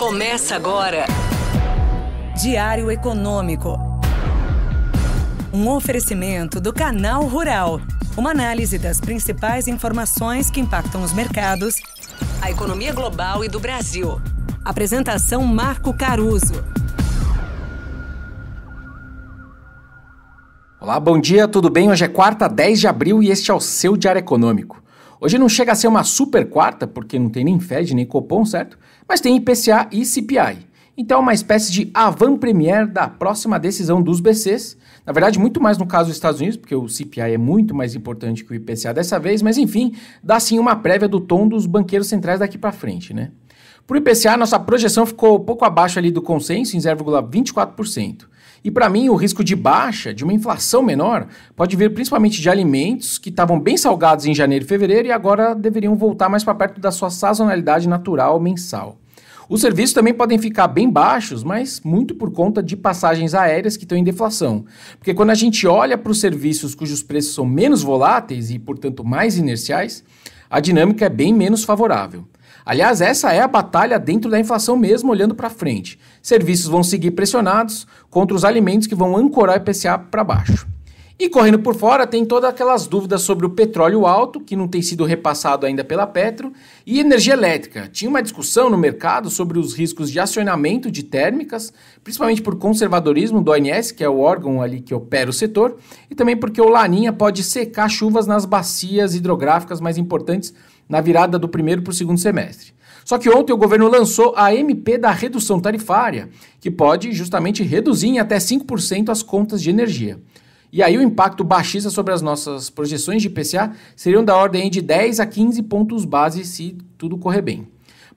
Começa agora. Diário Econômico. Um oferecimento do Canal Rural. Uma análise das principais informações que impactam os mercados, A economia global e do Brasil. Apresentação Marco Caruso. Olá, bom dia, tudo bem? Hoje é quarta, 10 de abril e este é o seu Diário Econômico. Hoje não chega a ser uma super quarta, porque não tem nem Fed, nem Copom, certo? Mas tem IPCA e CPI. Então é uma espécie de avant-première da próxima decisão dos BCs. Na verdade, muito mais no caso dos Estados Unidos, porque o CPI é muito mais importante que o IPCA dessa vez, mas enfim, dá sim uma prévia do tom dos banqueiros centrais daqui para frente, né? Para o IPCA, nossa projeção ficou pouco abaixo ali do consenso, em 0,24%. E para mim, o risco de baixa, de uma inflação menor, pode vir principalmente de alimentos que estavam bem salgados em janeiro e fevereiro e agora deveriam voltar mais para perto da sua sazonalidade natural mensal. Os serviços também podem ficar bem baixos, mas muito por conta de passagens aéreas que estão em deflação. Porque quando a gente olha para os serviços cujos preços são menos voláteis e, portanto, mais inerciais, a dinâmica é bem menos favorável. Aliás, essa é a batalha dentro da inflação mesmo, olhando para frente. Serviços vão seguir pressionados contra os alimentos que vão ancorar o IPCA para baixo. E correndo por fora tem todas aquelas dúvidas sobre o petróleo alto, que não tem sido repassado ainda pela Petro, e energia elétrica. Tinha uma discussão no mercado sobre os riscos de acionamento de térmicas, principalmente por conservadorismo do ONS, que é o órgão ali que opera o setor, e também porque o Laninha pode secar chuvas nas bacias hidrográficas mais importantes na virada do primeiro para o segundo semestre. Só que ontem o governo lançou a MP da redução tarifária, que pode justamente reduzir em até 5% as contas de energia. E aí o impacto baixista sobre as nossas projeções de IPCA seriam da ordem de 10 a 15 pontos base se tudo correr bem.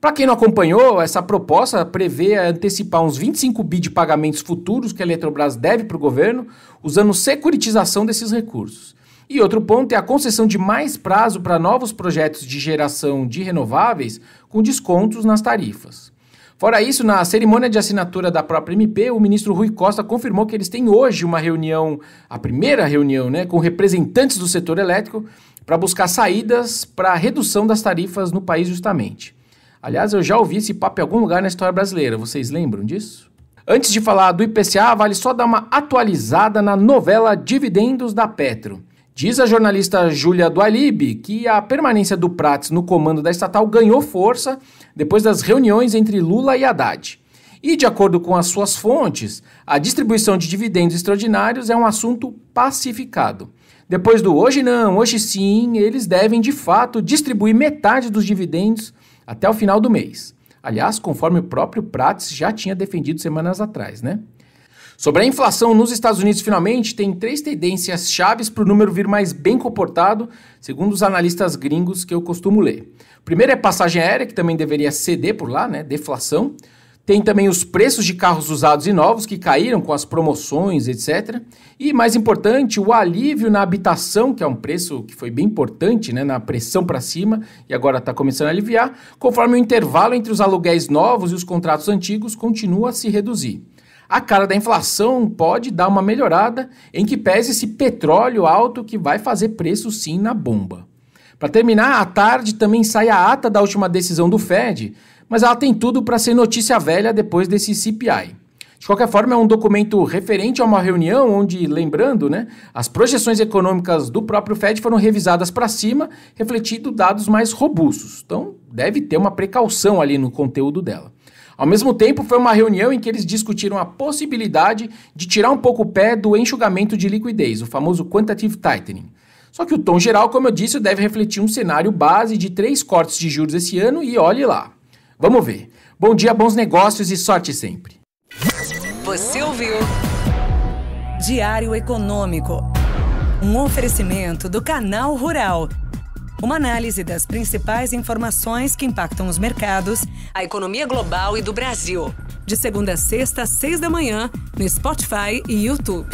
Para quem não acompanhou, essa proposta prevê antecipar uns 25 bi de pagamentos futuros que a Eletrobras deve para o governo, usando securitização desses recursos. E outro ponto é a concessão de mais prazo para novos projetos de geração de renováveis com descontos nas tarifas. Fora isso, na cerimônia de assinatura da própria MP, o ministro Rui Costa confirmou que eles têm hoje uma reunião, a primeira reunião, com representantes do setor elétrico para buscar saídas para a redução das tarifas no país justamente. Aliás, eu já ouvi esse papo em algum lugar na história brasileira, vocês lembram disso? Antes de falar do IPCA, vale só dar uma atualizada na novela Dividendos da Petro. Diz a jornalista Júlia Dualib que a permanência do Prats no comando da estatal ganhou força depois das reuniões entre Lula e Haddad. E, de acordo com as suas fontes, a distribuição de dividendos extraordinários é um assunto pacificado. Depois do hoje não, hoje sim, eles devem, de fato, distribuir metade dos dividendos até o final do mês. Aliás, conforme o próprio Prats já tinha defendido semanas atrás, né? Sobre a inflação nos Estados Unidos, finalmente, tem 3 tendências chaves para o número vir mais bem comportado, segundo os analistas gringos que eu costumo ler. Primeiro é passagem aérea, que também deveria ceder por lá, deflação. Tem também os preços de carros usados e novos, que caíram com as promoções, etc. E, mais importante, o alívio na habitação, que é um preço que foi bem importante, na pressão para cima, e agora está começando a aliviar, conforme o intervalo entre os aluguéis novos e os contratos antigos continua a se reduzir. A cara da inflação pode dar uma melhorada, em que pese esse petróleo alto que vai fazer preço sim na bomba. Para terminar, à tarde também sai a ata da última decisão do Fed, mas ela tem tudo para ser notícia velha depois desse CPI. De qualquer forma, é um documento referente a uma reunião onde, lembrando, as projeções econômicas do próprio Fed foram revisadas para cima, refletindo dados mais robustos. Então, deve ter uma precaução ali no conteúdo dela. Ao mesmo tempo, foi uma reunião em que eles discutiram a possibilidade de tirar um pouco o pé do enxugamento de liquidez, o famoso quantitative tightening. Só que o tom geral, como eu disse, deve refletir um cenário base de 3 cortes de juros esse ano e olhe lá. Vamos ver. Bom dia, bons negócios e sorte sempre. Você ouviu? Diário Econômico. Um oferecimento do Canal Rural. Uma análise das principais informações que impactam os mercados, A economia global e do Brasil. de segunda a sexta, às 6 da manhã, no Spotify e YouTube.